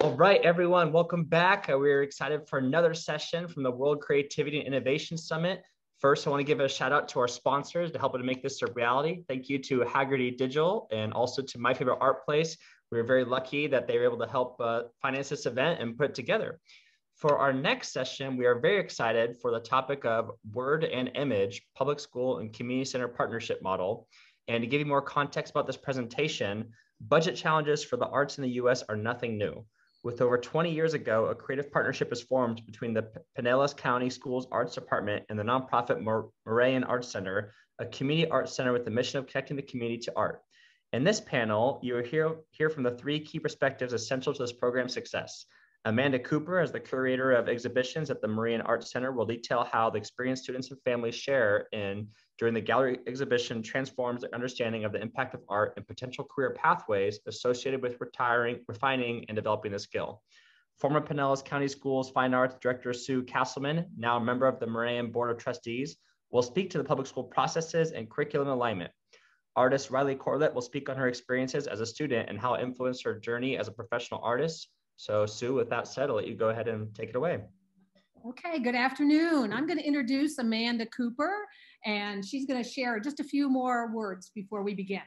All right, everyone, welcome back. We're excited for another session from the World Creativity and Innovation Summit. First, I want to give a shout out to our sponsors to help to make this a reality. Thank you to Haggerty Digital and also to My Favorite Art Place. We're very lucky that they were able to help finance this event and put it together. For our next session, we are very excited for the topic of Word and Image, Public School and Community Center Partnership Model. And to give you more context about this presentation, budget challenges for the arts in the US are nothing new. With over 20 years ago, a creative partnership was formed between the Pinellas County Schools Arts Department and the nonprofit Morean Arts Center, a community arts center with the mission of connecting the community to art. In this panel, you will hear from the three key perspectives essential to this program's success. Amanda Cooper, as the Curator of Exhibitions at the Morean Arts Center, will detail how the experience students and families share during the gallery exhibition transforms their understanding of the impact of art and potential career pathways associated with refining, and developing the skill. Former Pinellas County Schools Fine Arts Director Sue Castleman, now a member of the Morean Board of Trustees, will speak to the public school processes and curriculum alignment. Artist Riley Corlett will speak on her experiences as a student and how it influenced her journey as a professional artist. So Sue, with that said, I'll let you go ahead and take it away. Okay, good afternoon. I'm going to introduce Amanda Cooper, and she's going to share just a few more words before we begin.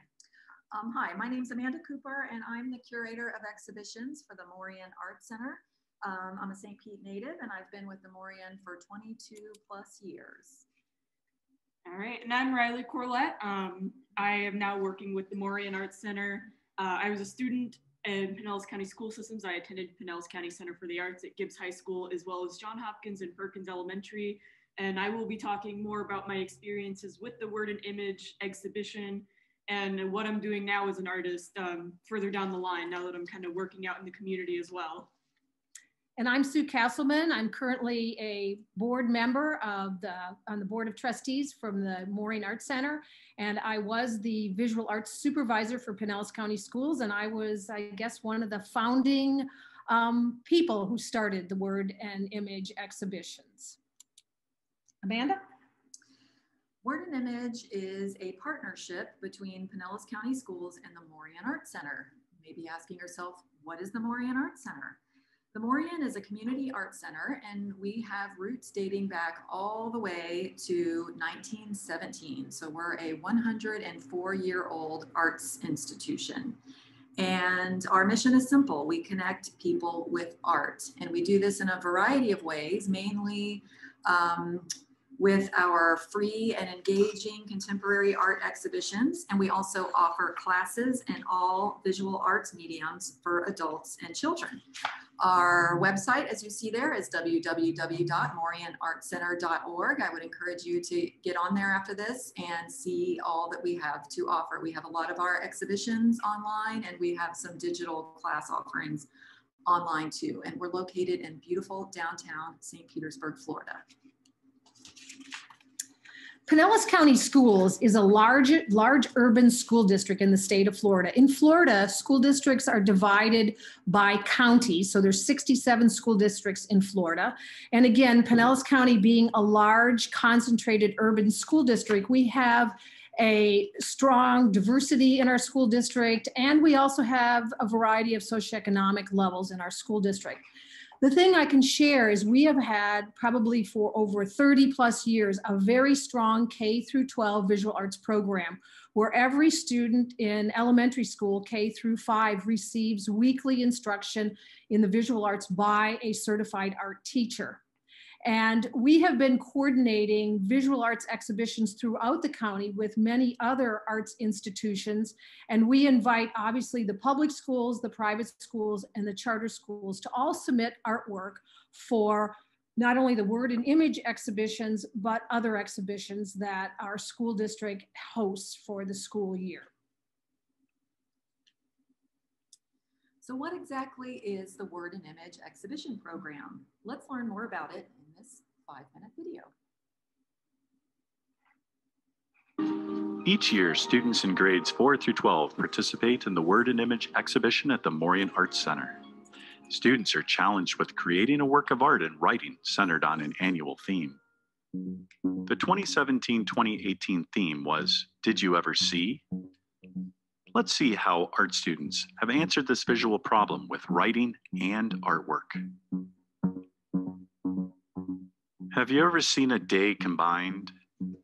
Hi, my name is Amanda Cooper, and I'm the Curator of Exhibitions for the Morean Arts Center. I'm a St. Pete native, and I've been with the Morean for 22 plus years. All right, and I'm Riley Corlett. I am now working with the Morean Arts Center. I was a student in Pinellas County School Systems. I attended Pinellas County Center for the Arts at Gibbs High School, as well as John Hopkins and Perkins Elementary. And I will be talking more about my experiences with the Word and Image exhibition and what I'm doing now as an artist further down the line, now that I'm kind of working out in the community as well. And I'm Sue Castleman. I'm currently a board member on the Board of Trustees from the Morean Arts Center. And I was the visual arts supervisor for Pinellas County Schools. And I was, I guess, one of the founding people who started the Word and Image exhibitions. Amanda? Word and Image is a partnership between Pinellas County Schools and the Morean Arts Center. You may be asking yourself, what is the Morean Arts Center? The Morean is a community arts center, and we have roots dating back all the way to 1917. So we're a 104-year-old arts institution. And our mission is simple. We connect people with art. And we do this in a variety of ways, mainly with our free and engaging contemporary art exhibitions. And we also offer classes in all visual arts mediums for adults and children. Our website, as you see there, is www.moreanartscenter.org. I would encourage you to get on there after this and see all that we have to offer. We have a lot of our exhibitions online, and we have some digital class offerings online too. And we're located in beautiful downtown St. Petersburg, Florida. Pinellas County Schools is a large urban school district in the state of Florida. In Florida, school districts are divided by county. So there's 67 school districts in Florida. And again, Pinellas County being a large concentrated urban school district, we have a strong diversity in our school district. And we also have a variety of socioeconomic levels in our school district. The thing I can share is we have had probably for over 30 plus years a very strong K through 12 visual arts program where every student in elementary school K through 5 receives weekly instruction in the visual arts by a certified art teacher. And we have been coordinating visual arts exhibitions throughout the county with many other arts institutions. And we invite obviously the public schools, the private schools, and the charter schools to all submit artwork for not only the Word and Image exhibitions, but other exhibitions that our school district hosts for the school year. So what exactly is the Word and Image exhibition program? Let's learn more about it in this 5-minute video. Each year, students in grades 4 through 12 participate in the Word and Image exhibition at the Morean Arts Center. Students are challenged with creating a work of art and writing centered on an annual theme. The 2017-2018 theme was, Did You Ever See? Let's see how art students have answered this visual problem with writing and artwork. Have you ever seen a day combined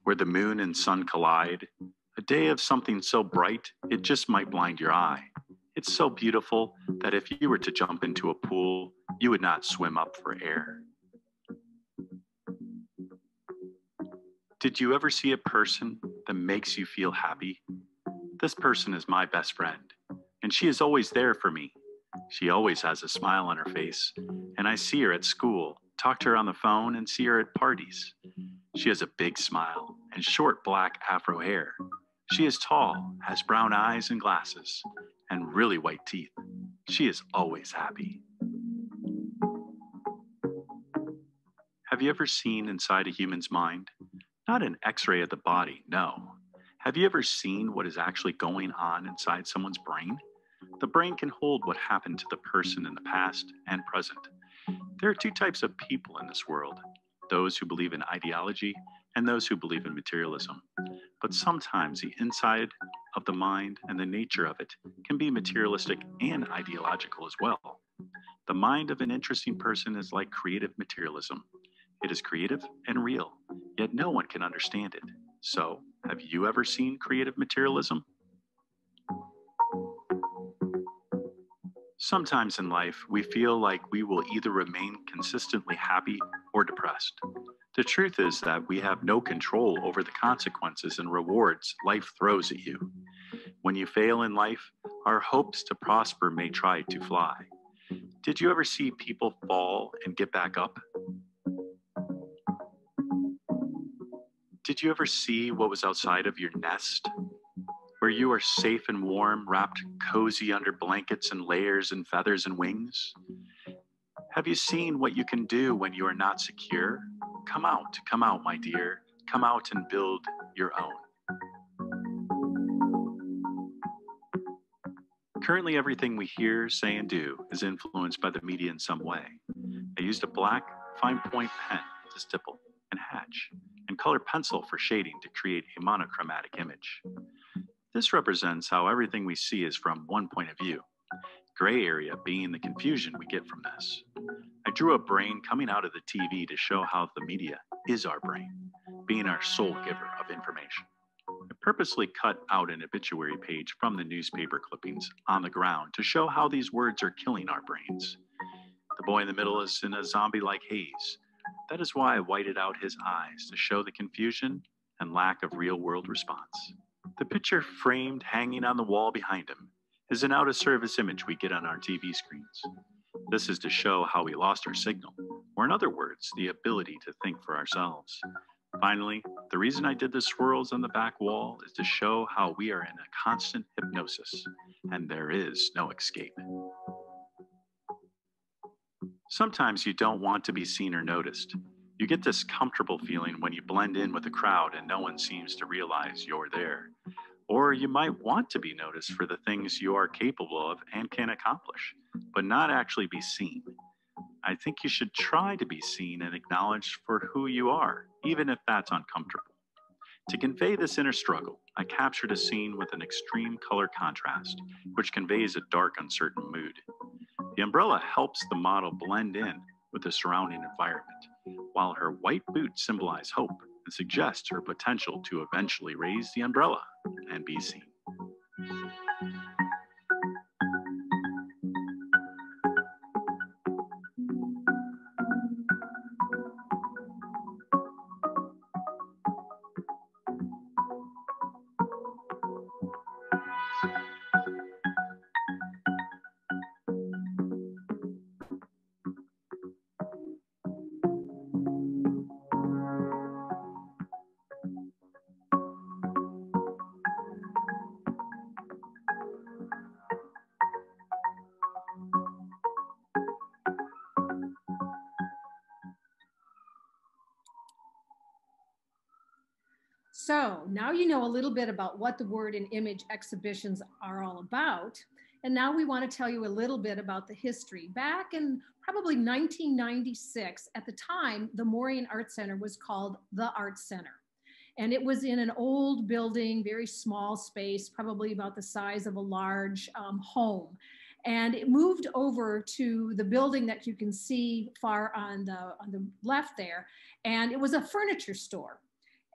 where the moon and sun collide? A day of something so bright, it just might blind your eye. It's so beautiful that if you were to jump into a pool, you would not swim up for air. Did you ever see a person that makes you feel happy? This person is my best friend, and she is always there for me. She always has a smile on her face, and I see her at school, talk to her on the phone, and see her at parties. She has a big smile and short black afro hair. She is tall, has brown eyes and glasses, and really white teeth. She is always happy. Have you ever seen inside a human's mind? Not an X-ray of the body, no. Have you ever seen what is actually going on inside someone's brain? The brain can hold what happened to the person in the past and present. There are two types of people in this world, those who believe in ideology and those who believe in materialism. But sometimes the inside of the mind and the nature of it can be materialistic and ideological as well. The mind of an interesting person is like creative materialism. It is creative and real, yet no one can understand it. So, have you ever seen creative materialism? Sometimes in life, we feel like we will either remain consistently happy or depressed. The truth is that we have no control over the consequences and rewards life throws at you. When you fail in life, our hopes to prosper may try to fly. Did you ever see people fall and get back up? Did you ever see what was outside of your nest? Where you are safe and warm, wrapped cozy under blankets and layers and feathers and wings? Have you seen what you can do when you are not secure? Come out, my dear. Come out and build your own. Currently, everything we hear, say, and do is influenced by the media in some way. I used a black, fine point pen to stipple and hatch, and colored pencil for shading to create a monochromatic image. This represents how everything we see is from one point of view, gray area being the confusion we get from this. I drew a brain coming out of the TV to show how the media is our brain, being our sole giver of information. I purposely cut out an obituary page from the newspaper clippings on the ground to show how these words are killing our brains. The boy in the middle is in a zombie-like haze. That is why I whited out his eyes to show the confusion and lack of real-world response. The picture framed hanging on the wall behind him is an out-of-service image we get on our TV screens. This is to show how we lost our signal, or in other words, the ability to think for ourselves. Finally, the reason I did the swirls on the back wall is to show how we are in a constant hypnosis, and there is no escape. Sometimes you don't want to be seen or noticed. You get this comfortable feeling when you blend in with the crowd and no one seems to realize you're there. Or you might want to be noticed for the things you are capable of and can accomplish, but not actually be seen. I think you should try to be seen and acknowledged for who you are, even if that's uncomfortable. To convey this inner struggle, I captured a scene with an extreme color contrast, which conveys a dark, uncertain mood. The umbrella helps the model blend in with the surrounding environment, while her white boots symbolize hope and suggest her potential to eventually raise the umbrella and be seen. So now you know a little bit about what the word and image exhibitions are all about. And now we want to tell you a little bit about the history. Back in probably 1996, at the time, the Morean Arts Center was called the Arts Center. And it was in an old building, very small space, probably about the size of a large home. And it moved over to the building that you can see far on the left there. And it was a furniture store.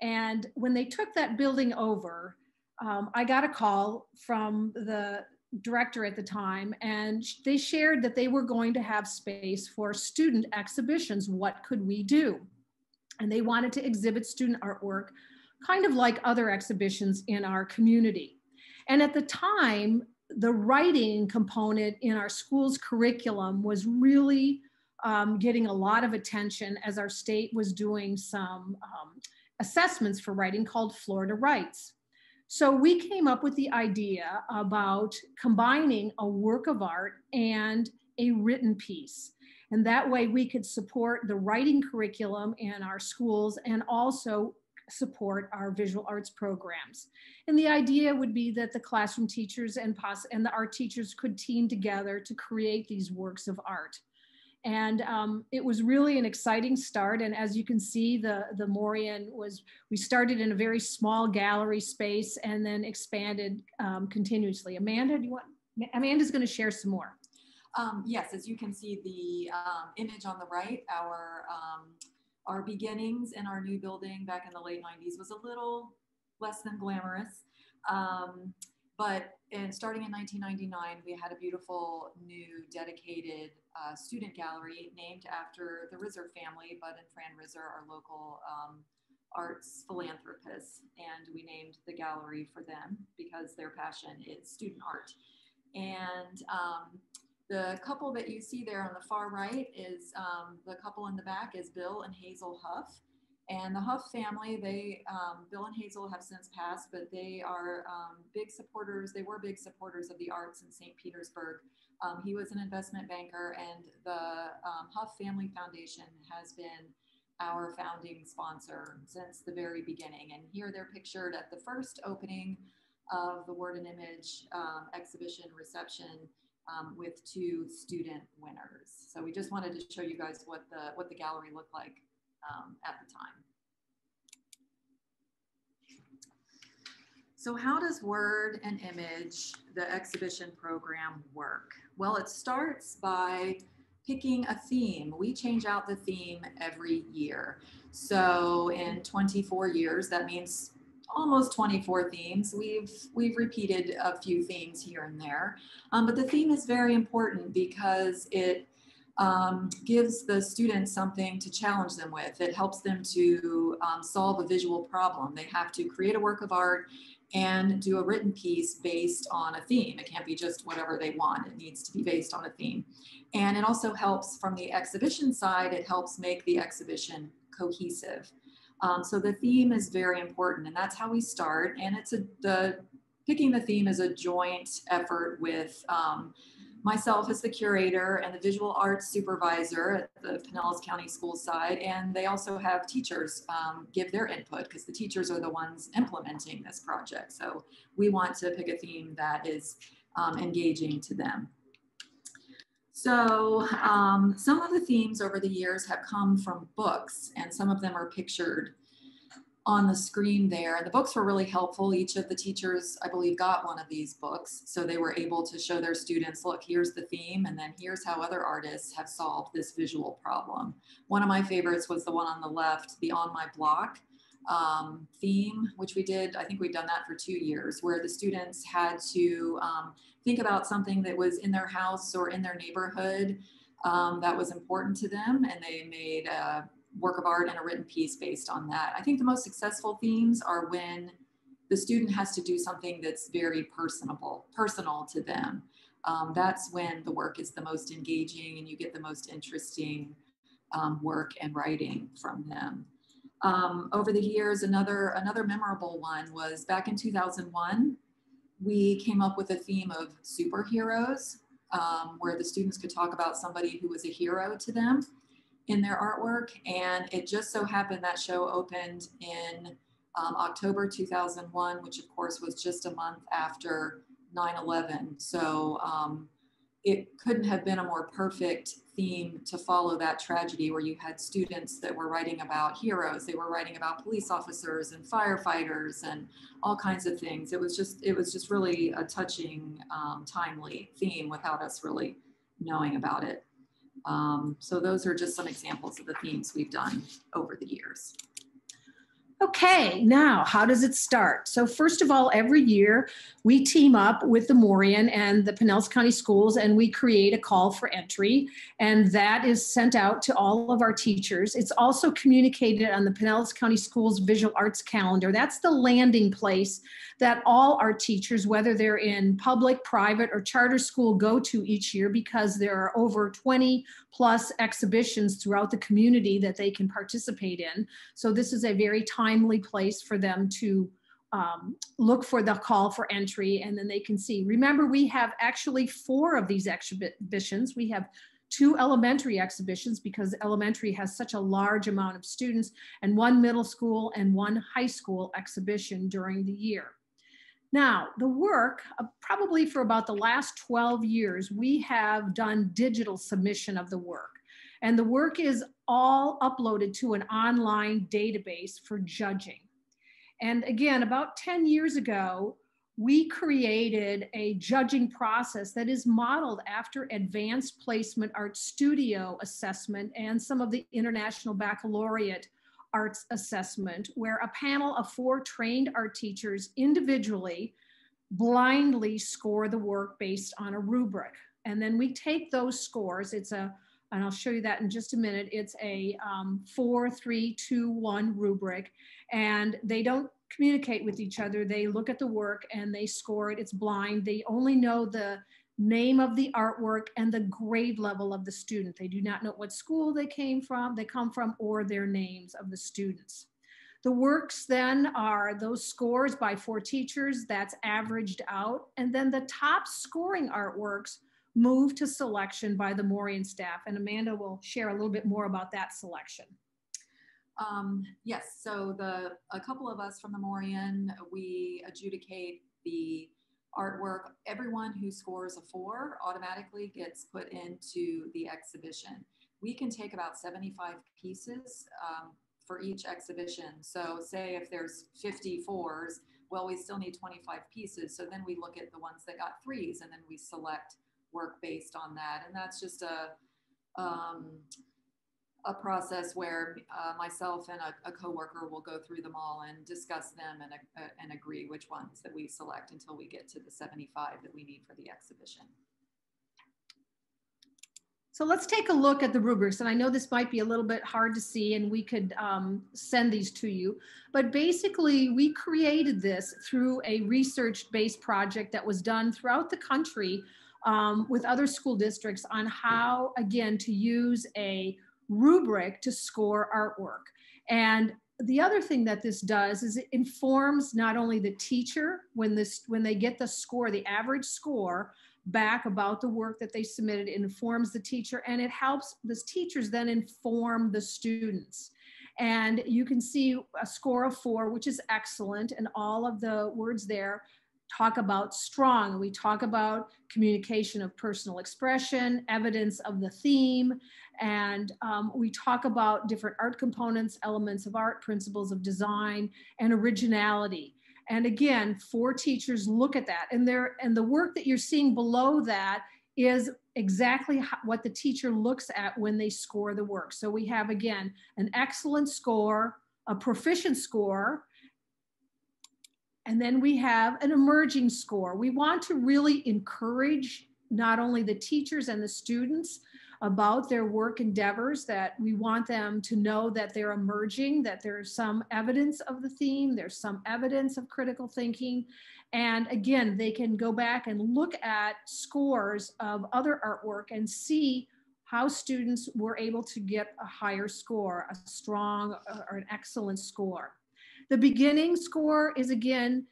And when they took that building over, I got a call from the director at the time, and they shared that they were going to have space for student exhibitions. What could we do? And they wanted to exhibit student artwork, kind of like other exhibitions in our community. And at the time, the writing component in our school's curriculum was really getting a lot of attention as our state was doing some assessments for writing called Florida Writes. So we came up with the idea about combining a work of art and a written piece. And that way we could support the writing curriculum in our schools and also support our visual arts programs. And the idea would be that the classroom teachers and the art teachers could team together to create these works of art. And it was really an exciting start. And as you can see, the Morean we started in a very small gallery space and then expanded continuously. Amanda, Amanda's going to share some more. Yes, as you can see, the image on the right, our beginnings in our new building back in the late 90s was a little less than glamorous. But starting in 1999, we had a beautiful new dedicated student gallery named after the Rizzer family, Bud and Fran Rizzer, our local arts philanthropists. And we named the gallery for them because their passion is student art. And the couple that you see there on the far right is the couple in the back is Bill and Hazel Huff. And the Huff family, Bill and Hazel have since passed, but they are big supporters. They were big supporters of the arts in St. Petersburg. He was an investment banker, and the Huff Family Foundation has been our founding sponsor since the very beginning. And here they're pictured at the first opening of the Word and Image exhibition reception with 2 student winners. So we just wanted to show you guys what the gallery looked like at the time. So how does Word and Image, the exhibition program, work? Well, it starts by picking a theme. We change out the theme every year. So in 24 years, that means almost 24 themes. We've repeated a few themes here and there, but the theme is very important because it gives the students something to challenge them with. It helps them to solve a visual problem. They have to create a work of art and do a written piece based on a theme. It can't be just whatever they want. It needs to be based on a theme. And it also helps from the exhibition side, it helps make the exhibition cohesive. So the theme is very important, and that's how we start. And picking the theme is a joint effort with myself as the curator and the visual arts supervisor at the Pinellas County School side. And they also have teachers give their input because the teachers are the ones implementing this project. So we want to pick a theme that is engaging to them. So some of the themes over the years have come from books, and some of them are pictured on the screen there. And the books were really helpful. Each of the teachers, I believe, got one of these books. So they were able to show their students, look, here's the theme, and then here's how other artists have solved this visual problem. One of my favorites was the one on the left, the On My Block theme, which we did, I think we'd done that for 2 years, where the students had to think about something that was in their house or in their neighborhood that was important to them, and they made a work of art and a written piece based on that. I think the most successful themes are when the student has to do something that's very personal to them. That's when the work is the most engaging and you get the most interesting work and writing from them. Over the years, another memorable one was back in 2001, we came up with a theme of superheroes, where the students could talk about somebody who was a hero to them in their artwork. And it just so happened that show opened in October 2001, which of course was just a month after 9/11. So it couldn't have been a more perfect theme to follow that tragedy, where you had students that were writing about heroes, they were writing about police officers and firefighters and all kinds of things. It was just really a touching, timely theme without us really knowing about it. So those are just some examples of the themes we've done over the years. Okay, now how does it start? So first of all, every year we team up with the Morean and the Pinellas County Schools, and we create a call for entry, and that is sent out to all of our teachers. It's also communicated on the Pinellas County Schools Visual Arts Calendar. That's the landing place that all our teachers, whether they're in public, private, or charter school, go to each year, because there are over 20 plus exhibitions throughout the community that they can participate in. So this is a very timely place for them to look for the call for entry, and then they can see. Remember, we have actually 4 of these exhibitions. We have 2 elementary exhibitions, because elementary has such a large amount of students, and 1 middle school and 1 high school exhibition during the year. Now, the work, probably for about the last 12 years, we have done digital submission of the work. And the work is all uploaded to an online database for judging. And again, about 10 years ago, we created a judging process that is modeled after Advanced Placement Art Studio assessment and some of the International Baccalaureate Arts Assessment, where a panel of 4 trained art teachers individually blindly score the work based on a rubric. And then we take those scores. And I'll show you that in just a minute. It's a 4, 3, 2, 1 rubric, and they don't communicate with each other. They look at the work and they score it. It's blind. They only know the name of the artwork and the grade level of the student. They do not know what school they come from, or their names of the students. The works then are those scores by 4 teachers, that's averaged out, and then the top scoring artworks move to selection by the Morean staff, and Amanda will share a little bit more about that selection. Yes, so a couple of us from the Morean, we adjudicate the artwork. Everyone who scores a 4 automatically gets put into the exhibition. We can take about 75 pieces for each exhibition. So say if there's 50 4s, well, we still need 25 pieces. So then we look at the ones that got 3s, and then we select work based on that. And that's just a process where myself and a coworker will go through them all and discuss them and agree which ones that we select until we get to the 75 that we need for the exhibition. So let's take a look at the rubrics. And I know this might be a little bit hard to see, and we could send these to you. But basically, we created this through a research-based project that was done throughout the country with other school districts on how, again, to use a rubric to score artwork. And the other thing that this does is it informs not only the teacher when they get the score, the average score, back about the work that they submitted, it informs the teacher, and it helps the teachers then inform the students. And you can see a score of 4, which is excellent, and all of the words there talk about strong. We talk about communication of personal expression, evidence of the theme, and we talk about different art components, elements of art, principles of design, and originality. And again, 4 teachers look at that, and the work that you're seeing below that is exactly what the teacher looks at when they score the work. So we have, again, an excellent score, a proficient score, and then we have an emerging score. We want to really encourage not only the teachers and the students about their work endeavors, that we want them to know that they're emerging, that there's some evidence of the theme, there's some evidence of critical thinking. And again, they can go back and look at scores of other artwork and see how students were able to get a higher score, a strong or an excellent score. The beginning score is, again,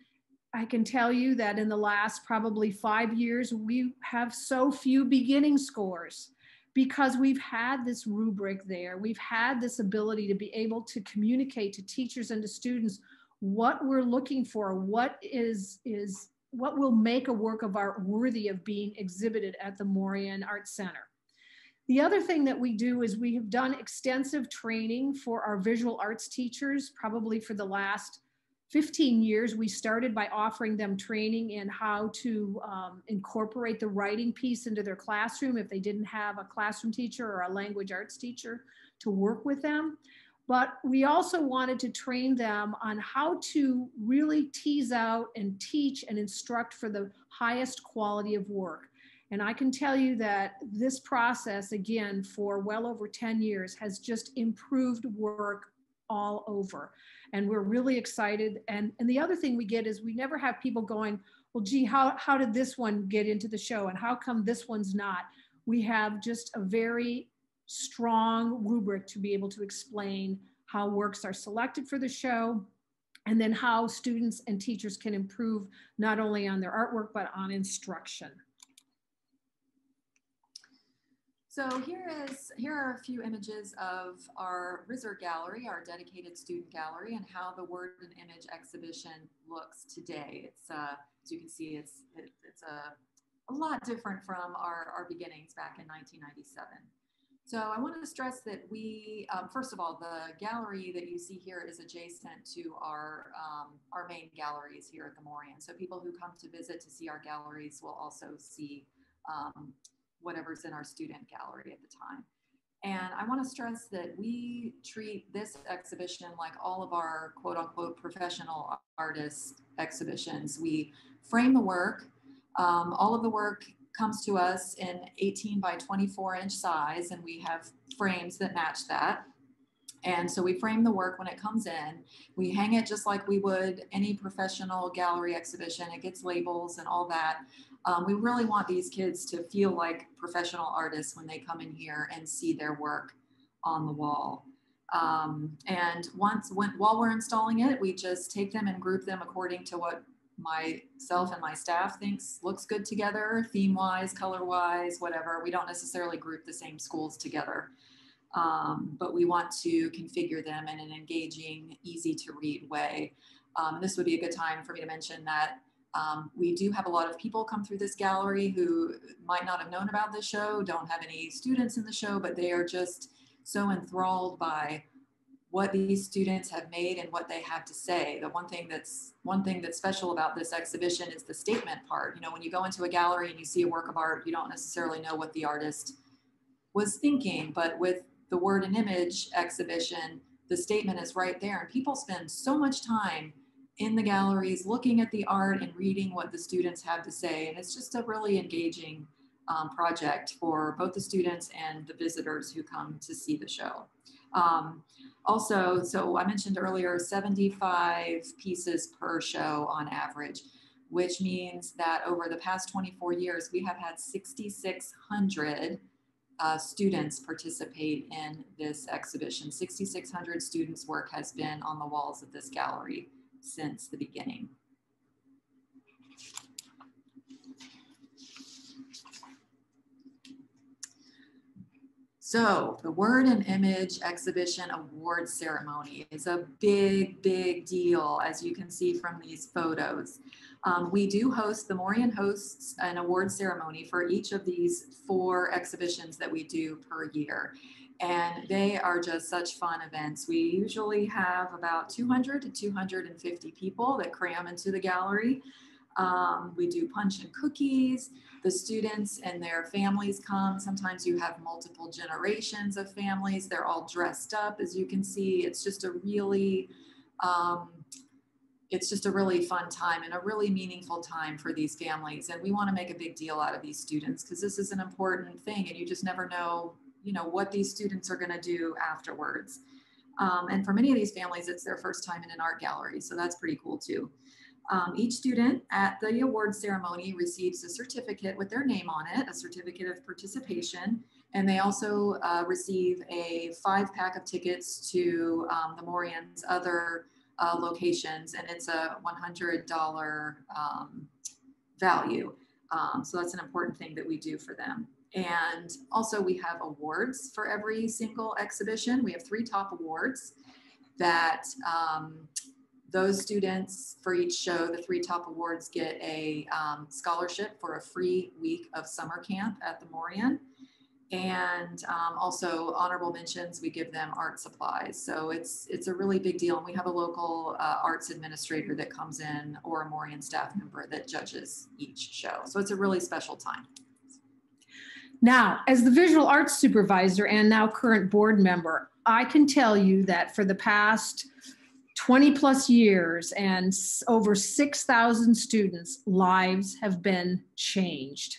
I can tell you that in the last probably 5 years, we have so few beginning scores because we've had this rubric there. We've had this ability to be able to communicate to teachers and to students what we're looking for, what is what will make a work of art worthy of being exhibited at the Morean Arts Center. The other thing that we do is we have done extensive training for our visual arts teachers, probably for the last 15 years. We started by offering them training in how to incorporate the writing piece into their classroom if they didn't have a classroom teacher or a language arts teacher to work with them. But we also wanted to train them on how to really tease out and teach and instruct for the highest quality of work. And I can tell you that this process, again, for well over 10 years, has just improved work all over. And we're really excited. And the other thing we get is we never have people going, well, gee, how did this one get into the show? And how come this one's not? We have just a very strong rubric to be able to explain how works are selected for the show, and then how students and teachers can improve not only on their artwork, but on instruction. So here are a few images of our RISR gallery, our dedicated student gallery, and how the Word and Image exhibition looks today. It's as you can see, it's a lot different from our beginnings back in 1997. So I want to stress that we, first of all, the gallery that you see here is adjacent to our main galleries here at the Morean. So people who come to visit to see our galleries will also see whatever's in our student gallery at the time. And I want to stress that we treat this exhibition like all of our quote unquote professional artist exhibitions. We frame the work. All of the work comes to us in 18 by 24 inch size, and we have frames that match that. And so we frame the work when it comes in. We hang it just like we would any professional gallery exhibition. It gets labels and all that. We really want these kids to feel like professional artists when they come in here and see their work on the wall. And while we're installing it, we just take them and group them according to what myself and my staff thinks looks good together, theme-wise, color-wise, whatever. We don't necessarily group the same schools together, but we want to configure them in an engaging, easy-to-read way. This would be a good time for me to mention that we do have a lot of people come through this gallery who might not have known about the show, don't have any students in the show, but they are just so enthralled by what these students have made and what they have to say. The one thing that's special about this exhibition is the statement part. You know, when you go into a gallery and you see a work of art, you don't necessarily know what the artist was thinking, but with the Word and Image exhibition, the statement is right there. And people spend so much time in the galleries looking at the art and reading what the students have to say. And it's just a really engaging project for both the students and the visitors who come to see the show. Also, so I mentioned earlier, 75 pieces per show on average, which means that over the past 24 years, we have had 6,600 students participate in this exhibition. 6,600 students' work has been on the walls of this gallery since the beginning. So the Word and Image Exhibition Award Ceremony is a big, big deal, as you can see from these photos. We do host, the Morean hosts an award ceremony for each of these 4 exhibitions that we do per year. And they are just such fun events. We usually have about 200 to 250 people that cram into the gallery. We do punch and cookies. The students and their families come. Sometimes you have multiple generations of families. They're all dressed up, as you can see. It's just a really fun time and a really meaningful time for these families. And we want to make a big deal out of these students because this is an important thing, and you just never know, you know, what these students are going to do afterwards. And for many of these families, it's their first time in an art gallery, so that's pretty cool too. Each student at the award ceremony receives a certificate with their name on it, a certificate of participation, and they also receive a 5-pack of tickets to the Morean's other locations, and it's a $100 value. So that's an important thing that we do for them. And also we have awards for every single exhibition. We have 3 top awards that Those students for each show, the 3 top awards, get a scholarship for a free week of summer camp at the Morean. And also honorable mentions, we give them art supplies. So it's a really big deal. And we have a local arts administrator that comes in, or a Morean staff member that judges each show. So it's a really special time. Now, as the visual arts supervisor and now current board member, I can tell you that for the past 20 plus years and over 6,000 students' lives have been changed.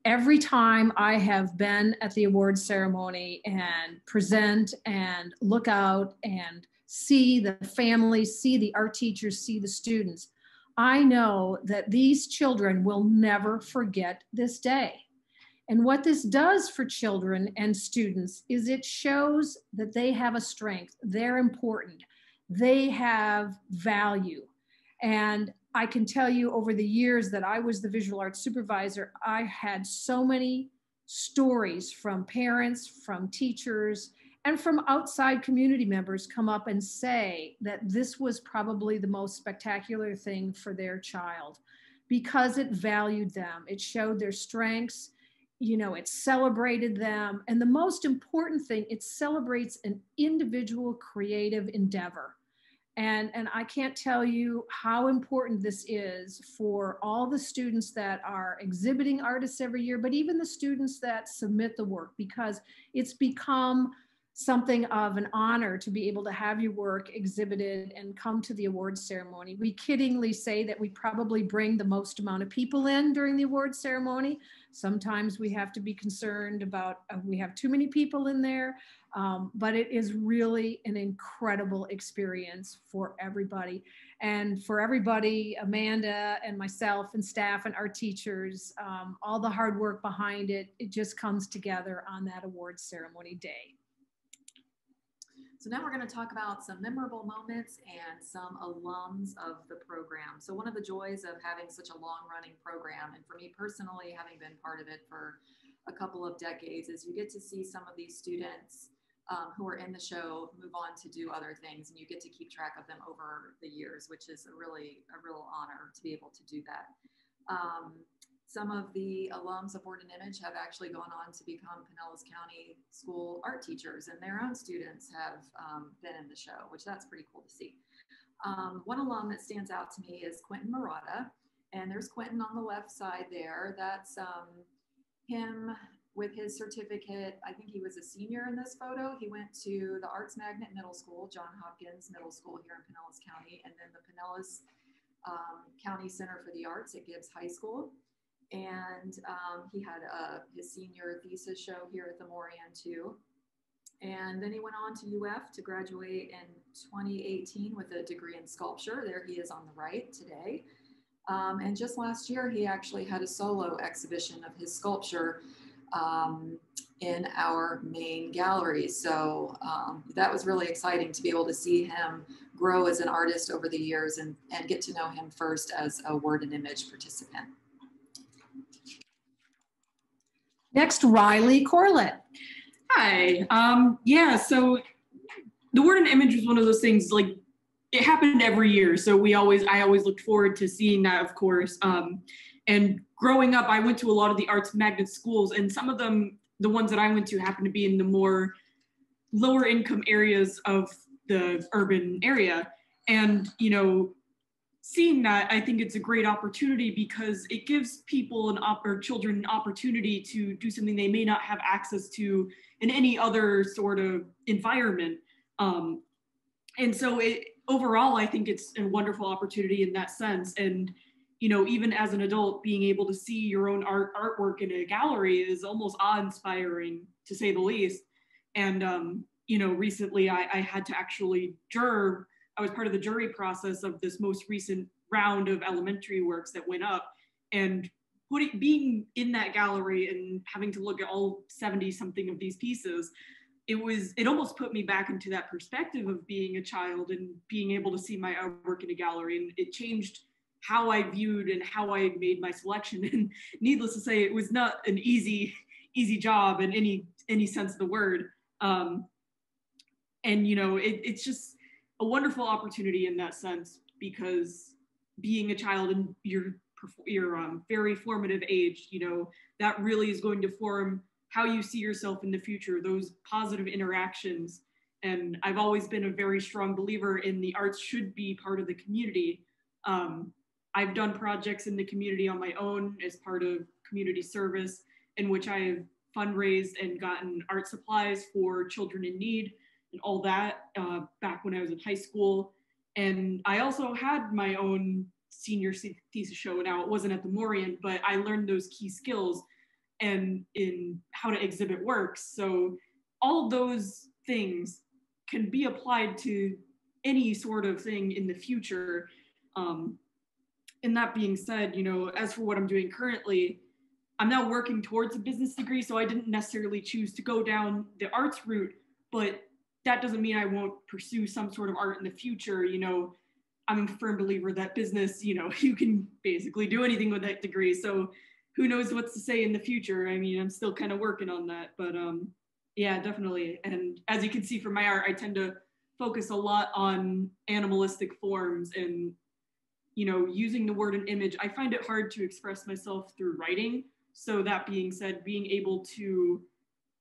Every time I have been at the award ceremony and present and look out and see the families, see the art teachers, see the students, I know that these children will never forget this day. And what this does for children and students is it shows that they have a strength, they're important, they have value. And I can tell you over the years that I was the visual arts supervisor, I had so many stories from parents, from teachers, and from outside community members come up and say that this was probably the most spectacular thing for their child because it valued them. It showed their strengths, you know, it celebrated them. And the most important thing, it celebrates an individual creative endeavor. And I can't tell you how important this is for all the students that are exhibiting artists every year, but even the students that submit the work, because it's become something of an honor to be able to have your work exhibited and come to the awards ceremony. We kiddingly say that we probably bring the most amount of people in during the awards ceremony. Sometimes we have to be concerned about we have too many people in there, but it is really an incredible experience for everybody. And for everybody, Amanda and myself and staff and our teachers, all the hard work behind it, it just comes together on that awards ceremony day. So now we're going to talk about some memorable moments and some alums of the program. So one of the joys of having such a long-running program, and for me personally, having been part of it for a couple of decades, is you get to see some of these students who are in the show move on to do other things, and you get to keep track of them over the years, which is a real honor to be able to do that. Some of the alums of Word and Image have actually gone on to become Pinellas County school art teachers, and their own students have been in the show, which that's pretty cool to see. One alum that stands out to me is QUINTON MERADA, and there's QUINTON on the left side there. That's him with his certificate. I think he was a senior in this photo. He went to the Arts Magnet Middle School, John Hopkins Middle School here in Pinellas County, and then the Pinellas County Center for the Arts at Gibbs High School. And he had his senior thesis show here at the Morean too. And then he went on to UF to graduate in 2018 with a degree in sculpture. There he is on the right today. And just last year, he actually had a solo exhibition of his sculpture in our main gallery. So that was really exciting to be able to see him grow as an artist over the years and get to know him first as a Word and Image participant. Next, Riley Corlett. Hi. Yeah, so the Word and Image was one of those things, like, it happened every year. So I always looked forward to seeing that, of course. And growing up, I went to a lot of the arts magnet schools, and some of them, the ones that I went to, happened to be in the more lower income areas of the urban area. And, you know, seeing that, I think it's a great opportunity because it gives people or children an opportunity to do something they may not have access to in any other sort of environment. And so overall, I think it's a wonderful opportunity in that sense. And, you know, even as an adult, being able to see your own artwork in a gallery is almost awe-inspiring, to say the least. And, you know, recently I had to actually juror. I was part of the jury process of this most recent round of elementary works that went up, and being in that gallery and having to look at all 70 something of these pieces, it almost put me back into that perspective of being a child and being able to see my artwork in a gallery. And it changed how I viewed and how I made my selection. And needless to say, it was not an easy job in any sense of the word. And, you know, it's just a wonderful opportunity in that sense, because being a child in your very formative age, you know, that really is going to form how you see yourself in the future, those positive interactions. And I've always been a very strong believer in the arts should be part of the community. I've done projects in the community on my own as part of community service, in which I have fundraised and gotten art supplies for children in need and all that back when I was in high school. And I also had my own senior thesis show. Now it wasn't at the Morean, but I learned those key skills and in how to exhibit works. So all those things can be applied to any sort of thing in the future. And that being said, you know, as for what I'm doing currently, I'm now working towards a business degree, so I didn't necessarily choose to go down the arts route, but that doesn't mean I won't pursue some sort of art in the future. You know, I'm a firm believer that business, you know, you can basically do anything with that degree. So who knows what's to say in the future? I mean, I'm still kind of working on that, but yeah, definitely. And as you can see from my art, I tend to focus a lot on animalistic forms and, you know, using the word and image. I find it hard to express myself through writing. So that being said, being able to,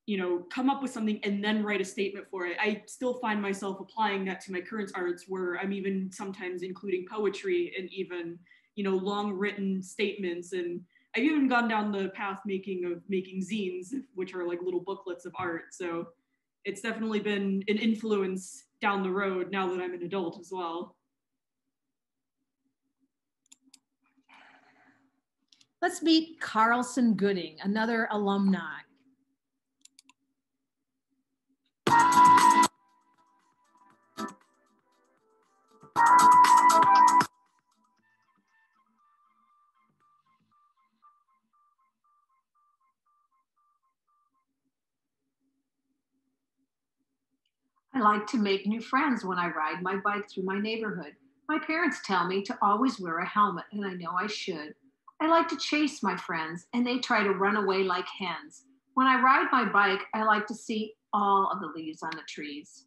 you know, come up with something and then write a statement for it. I still find myself applying that to my current arts, where I'm even sometimes including poetry and even, you know, long written statements. And I've even gone down the path making zines, which are like little booklets of art. So it's definitely been an influence down the road now that I'm an adult as well. Let's meet Carlson Gooding, another alumni. I like to make new friends when I ride my bike through my neighborhood. My parents tell me to always wear a helmet, and I know I should. I like to chase my friends, and they try to run away like hens. When I ride my bike, I like to see all of the leaves on the trees.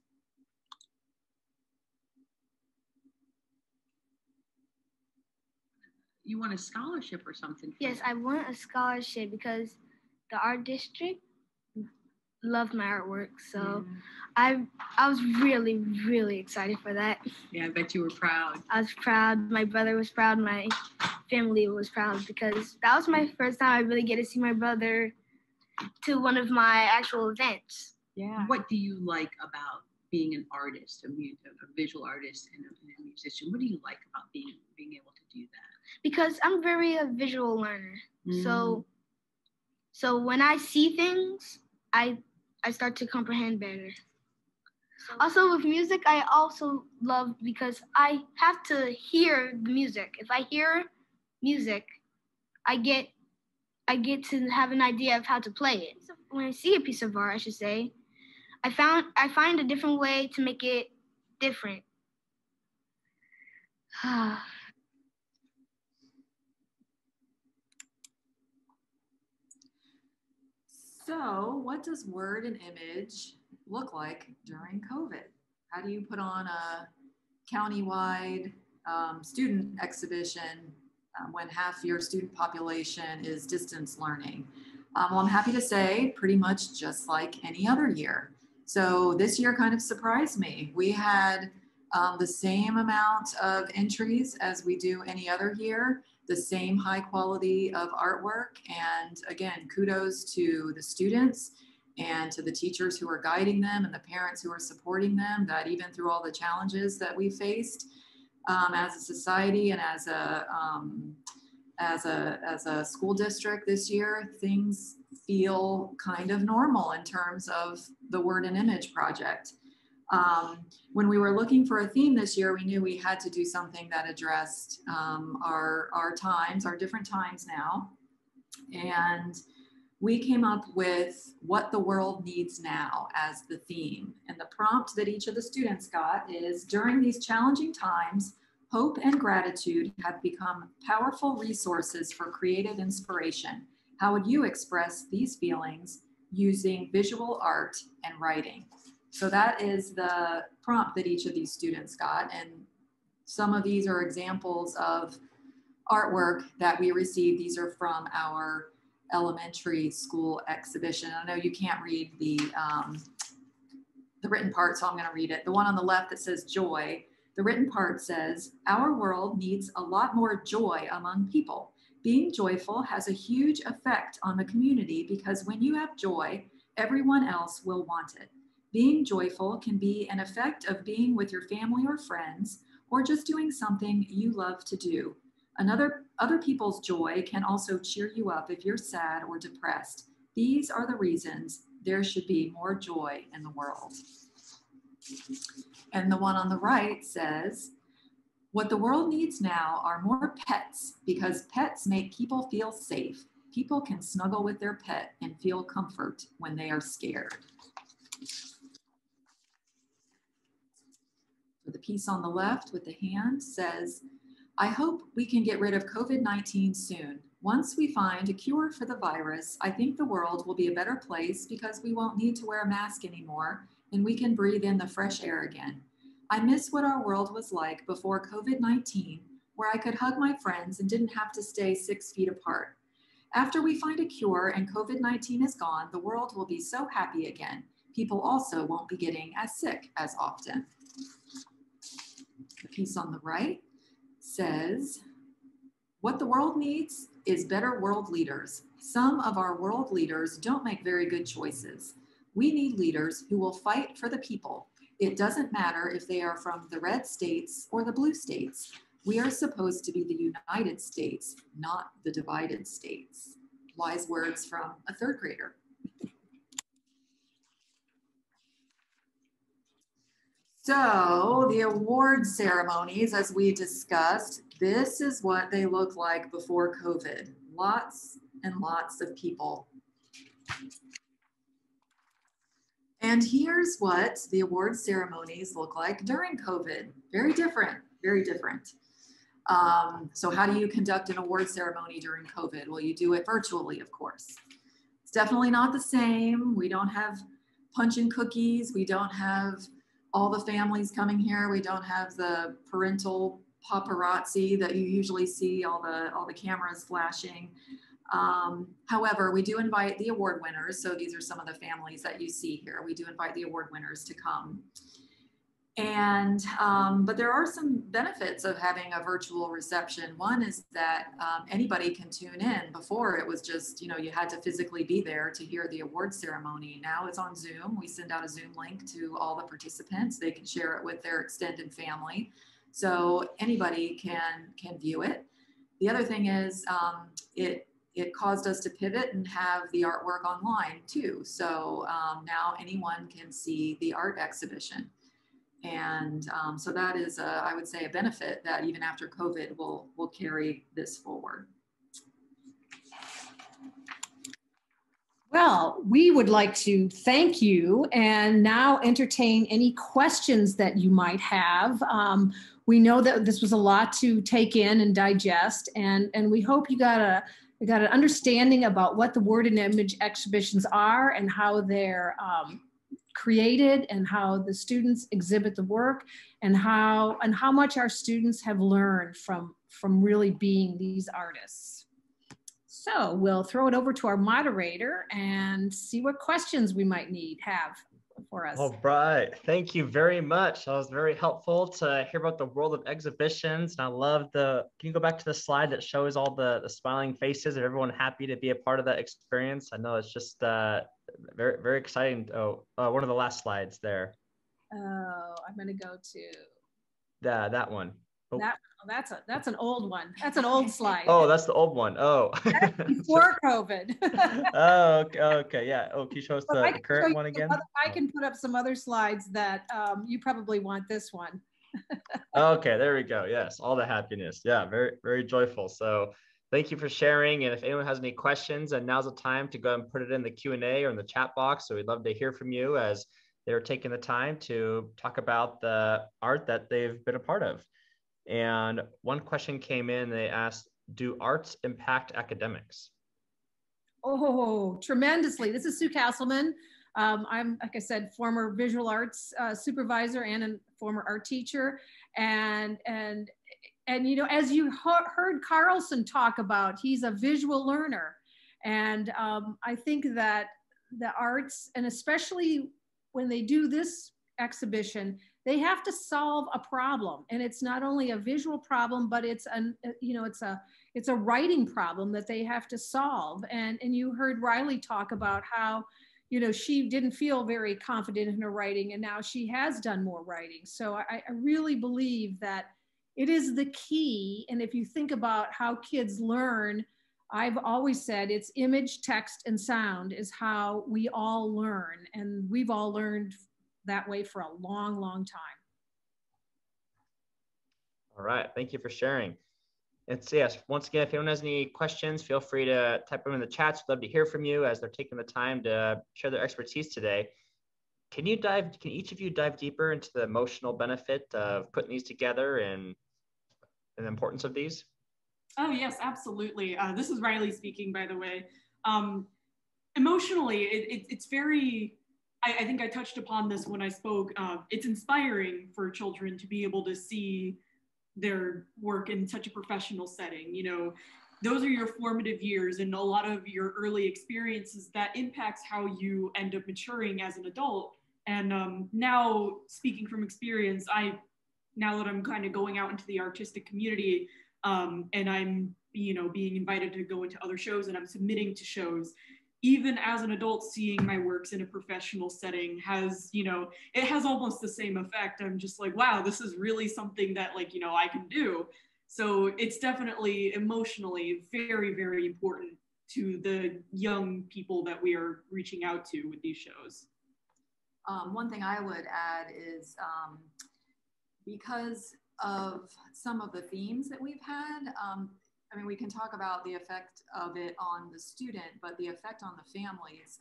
You want a scholarship or something? Yes, I want a scholarship because the art district loved my artwork. So I was really, really excited for that. Yeah, I bet you were proud. I was proud. My brother was proud. My family was proud because that was my first time I really get to see my brother to one of my actual events. Yeah. What do you like about being an artist, a visual artist and a musician? What do you like about being able to do that? Because I'm very a visual learner. So when I see things, I start to comprehend better. Also with music, I also love because I have to hear the music. If I hear music, I get to have an idea of how to play it. So when I see a piece of art, I should say, I find a different way to make it different. So what does word and image look like during COVID? How do you put on a countywide student exhibition when half your student population is distance learning? Well, I'm happy to say pretty much just like any other year. So this year kind of surprised me. We had the same amount of entries as we do any other year, the same high quality of artwork. And again, kudos to the students and to the teachers who are guiding them and the parents who are supporting them, that even through all the challenges that we faced as a society and as a school district this year, things feel kind of normal in terms of the Word and Image project. When we were looking for a theme this year, we knew we had to do something that addressed our times, our different times now. And we came up with what the world needs now as the theme. And the prompt that each of the students got is, during these challenging times, hope and gratitude have become powerful resources for creative inspiration. How would you express these feelings using visual art and writing? So that is the prompt that each of these students got. And some of these are examples of artwork that we received. These are from our elementary school exhibition. I know you can't read the written part, so I'm going to read it. The one on the left that says joy, the written part says, our world needs a lot more joy among people. Being joyful has a huge effect on the community because when you have joy, everyone else will want it. Being joyful can be an effect of being with your family or friends, or just doing something you love to do. Other people's joy can also cheer you up if you're sad or depressed. These are the reasons there should be more joy in the world. And the one on the right says, what the world needs now are more pets because pets make people feel safe. People can snuggle with their pet and feel comfort when they are scared. The piece on the left with the hand says, I hope we can get rid of COVID-19 soon. Once we find a cure for the virus, I think the world will be a better place because we won't need to wear a mask anymore and we can breathe in the fresh air again. I miss what our world was like before COVID-19, where I could hug my friends and didn't have to stay 6 feet apart. After we find a cure and COVID-19 is gone, the world will be so happy again. People also won't be getting as sick as often. The piece on the right says, what the world needs is better world leaders. Some of our world leaders don't make very good choices. We need leaders who will fight for the people. It doesn't matter if they are from the red states or the blue states. We are supposed to be the United States, not the divided states. Wise words from a third grader. So the award ceremonies, as we discussed, this is what they look like before COVID. Lots and lots of people. And here's what the award ceremonies look like during COVID. Very different, very different. So how do you conduct an award ceremony during COVID? Well, you do it virtually, of course. It's definitely not the same. We don't have punch and cookies. We don't have all the families coming here. We don't have the parental paparazzi that you usually see, all the cameras flashing. However, we do invite the award winners. So these are some of the families that you see here. We do invite the award winners to come. And, but there are some benefits of having a virtual reception. One is that anybody can tune in. Before it was just, you know, you had to physically be there to hear the award ceremony. Now it's on Zoom. We send out a Zoom link to all the participants. They can share it with their extended family. So anybody can view it. The other thing is it caused us to pivot and have the artwork online too. So now anyone can see the art exhibition. And so that is, I would say, a benefit that even after COVID will carry this forward. Well, we would like to thank you and now entertain any questions that you might have. We know that this was a lot to take in and digest, and we hope you got an understanding about what the Word and Image exhibitions are and how they're created and how the students exhibit the work and how much our students have learned from really being these artists. So we'll throw it over to our moderator and see what questions we might have for us. All right, thank you very much. That was very helpful to hear about the world of exhibitions. And I love can you go back to the slide that shows all the smiling faces of everyone happy to be a part of that experience? I know it's just very, very exciting. Oh, one of the last slides there. Oh, I'm gonna go to that one. Oh. That's an old one. That's an old slide. Oh, that's the old one. Oh. That's before COVID. Oh, okay, yeah. Oh, can you show us the current one again? I can put up some other slides that you probably want this one. Okay, there we go. Yes, all the happiness. Yeah, very, very joyful. So thank you for sharing. And if anyone has any questions, and now's the time to go and put it in the Q&A or in the chat box. So we'd love to hear from you as they're taking the time to talk about the art that they've been a part of. And one question came in, they asked, do arts impact academics? Oh, tremendously. This is Sue Castleman. I'm, like I said, former visual arts supervisor and a former art teacher. And you know, as you heard CARLSON talk about, he's a visual learner. And I think that the arts, and especially when they do this exhibition, they have to solve a problem. And it's not only a visual problem, but it's it's a writing problem that they have to solve. And you heard Riley talk about how, you know, she didn't feel very confident in her writing, and now she has done more writing. So I really believe that it is the key. And if you think about how kids learn, I've always said it's image, text, and sound is how we all learn. And we've all learned that way for a long, long time. All right, thank you for sharing. And so yes, once again, if anyone has any questions, feel free to type them in the chats. We'd love to hear from you as they're taking the time to share their expertise today. Can each of you dive deeper into the emotional benefit of putting these together and the importance of these? Oh yes, absolutely. This is Riley speaking, by the way. Emotionally, it's very, I think I touched upon this when I spoke. It's inspiring for children to be able to see their work in such a professional setting. You know, those are your formative years and a lot of your early experiences that impacts how you end up maturing as an adult. And now, speaking from experience, now that I'm kind of going out into the artistic community, and I'm, you know, being invited to go into other shows and I'm submitting to shows, even as an adult, seeing my works in a professional setting has, you know, it has almost the same effect. I'm just like, wow, this is really something that, like, you know, I can do. So it's definitely emotionally very, very important to the young people that we are reaching out to with these shows. One thing I would add is because of some of the themes that we've had, I mean, we can talk about the effect of it on the student, but the effect on the families.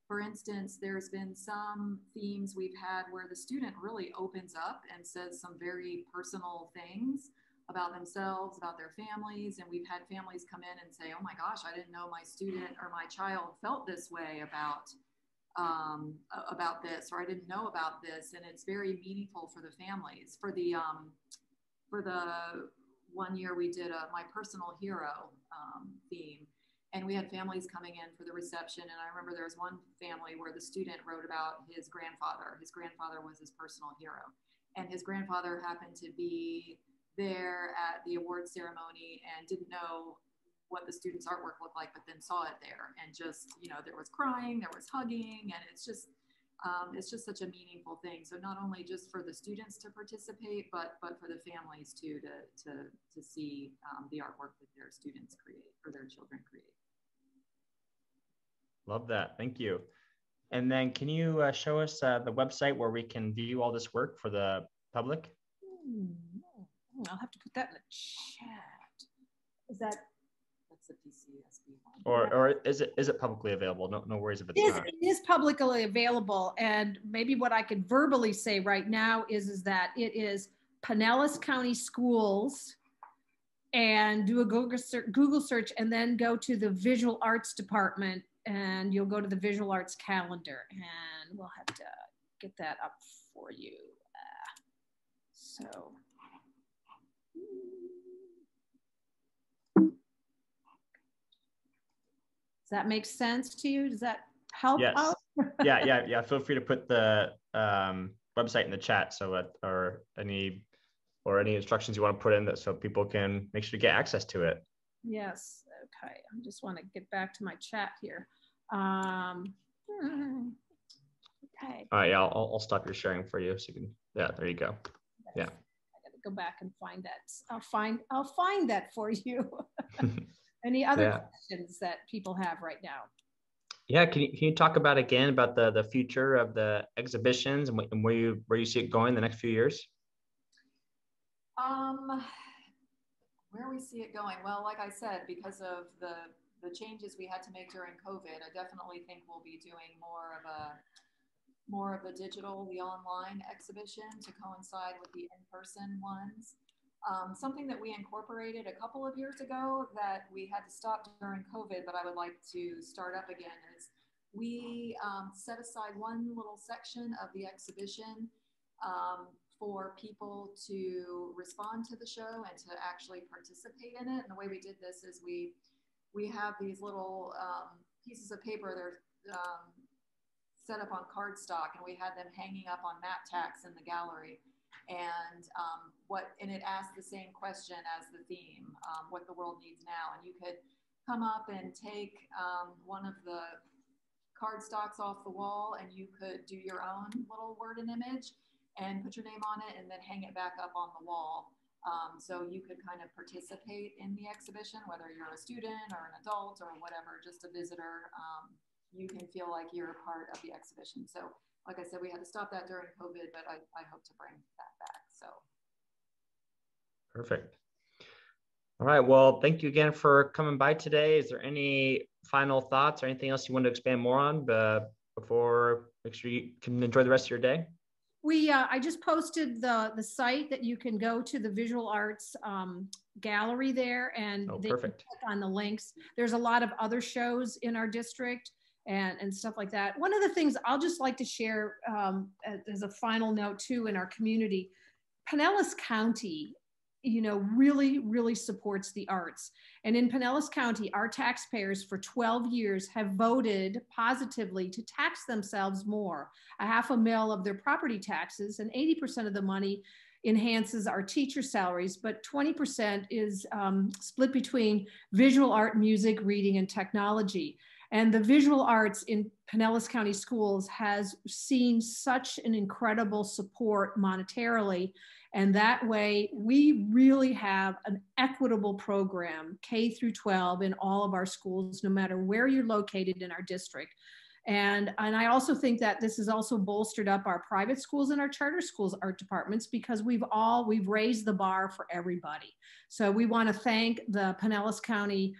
For instance, there's been some themes we've had where the student really opens up and says some very personal things about themselves, about their families. And we've had families come in and say, oh my gosh, I didn't know my student or my child felt this way about this, or I didn't know about this. And it's very meaningful for the families. For the 1 year we did my personal hero theme, and we had families coming in for the reception. And I remember there was one family where the student wrote about his grandfather. His grandfather was his personal hero, and his grandfather happened to be there at the award ceremony and didn't know what the student's artwork looked like, but then saw it there, and just, you know, there was crying, there was hugging, and it's just such a meaningful thing. So not only just for the students to participate, but for the families too, to see the artwork that their students create or their children create. Love that, thank you. And then can you show us the website where we can view all this work for the public? I'll have to put that in the chat. Is that? That's the PCSB one. Or is it publicly available? No worries if it's not. It is publicly available. And maybe what I could verbally say right now is that it is Pinellas County Schools, and do a Google search and then go to the Visual Arts Department, and you'll go to the Visual Arts calendar, and we'll have to get that up for you. So. Does that make sense to you? Does that help yes. out? yeah. Feel free to put the website in the chat, so or any instructions you want to put in that, so people can make sure to get access to it. Yes. Okay. I just want to get back to my chat here. Okay. All right. Yeah. I'll stop your sharing for you, so you can. Yeah. There you go. Yeah. I got to go back and find that. I'll find that for you. Any other questions that people have right now? Yeah, can you talk about again about the future of the exhibitions and where you see it going the next few years? Where we see it going? Well, like I said, because of the changes we had to make during COVID, I definitely think we'll be doing more of the digital, the online exhibition to coincide with the in-person ones. Something that we incorporated a couple of years ago that we had to stop during COVID, but I would like to start up again, is we set aside one little section of the exhibition for people to respond to the show and to actually participate in it. And the way we did this is we have these little pieces of paper. They're set up on cardstock, and we had them hanging up on mat tacks in the gallery. And it asked the same question as the theme, what the world needs now. And you could come up and take one of the cardstocks off the wall, and you could do your own little word and image and put your name on it, and then hang it back up on the wall. So you could kind of participate in the exhibition, whether you're a student or an adult or whatever, just a visitor. You can feel like you're a part of the exhibition. So like I said, we had to stop that during COVID, but I hope to bring that back. So. Perfect. All right. Well, thank you again for coming by today. Is there any final thoughts or anything else you want to expand more on before make sure you can enjoy the rest of your day? I just posted the site that you can go to the visual arts gallery there, and they can click on the links. There's a lot of other shows in our district and stuff like that. One of the things I'll just like to share as a final note too in our community, Pinellas County, really, really supports the arts. And in Pinellas County, our taxpayers for 12 years have voted positively to tax themselves more, $500,000 of their property taxes, and 80% of the money enhances our teacher salaries, but 20% is split between visual art, music, reading, and technology. And the visual arts in Pinellas County Schools has seen such an incredible support monetarily. And that way, we really have an equitable program, K through 12, in all of our schools, no matter where you're located in our district. And I also think that this has also bolstered up our private schools and our charter schools art departments, because we've raised the bar for everybody. So we want to thank the Pinellas County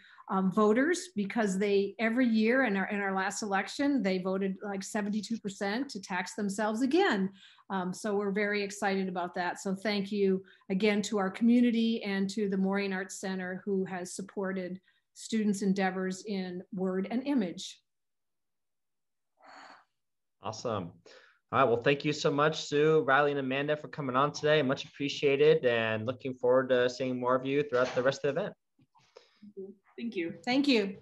voters, because they every year in our last election, they voted like 72% to tax themselves again. So we're very excited about that. So thank you again to our community and to the Morean Arts Center, who has supported students' endeavors in word and image. Awesome. All right. Well, thank you so much, Sue, Riley, and Amanda, for coming on today. Much appreciated, and looking forward to seeing more of you throughout the rest of the event. Thank you. Thank you.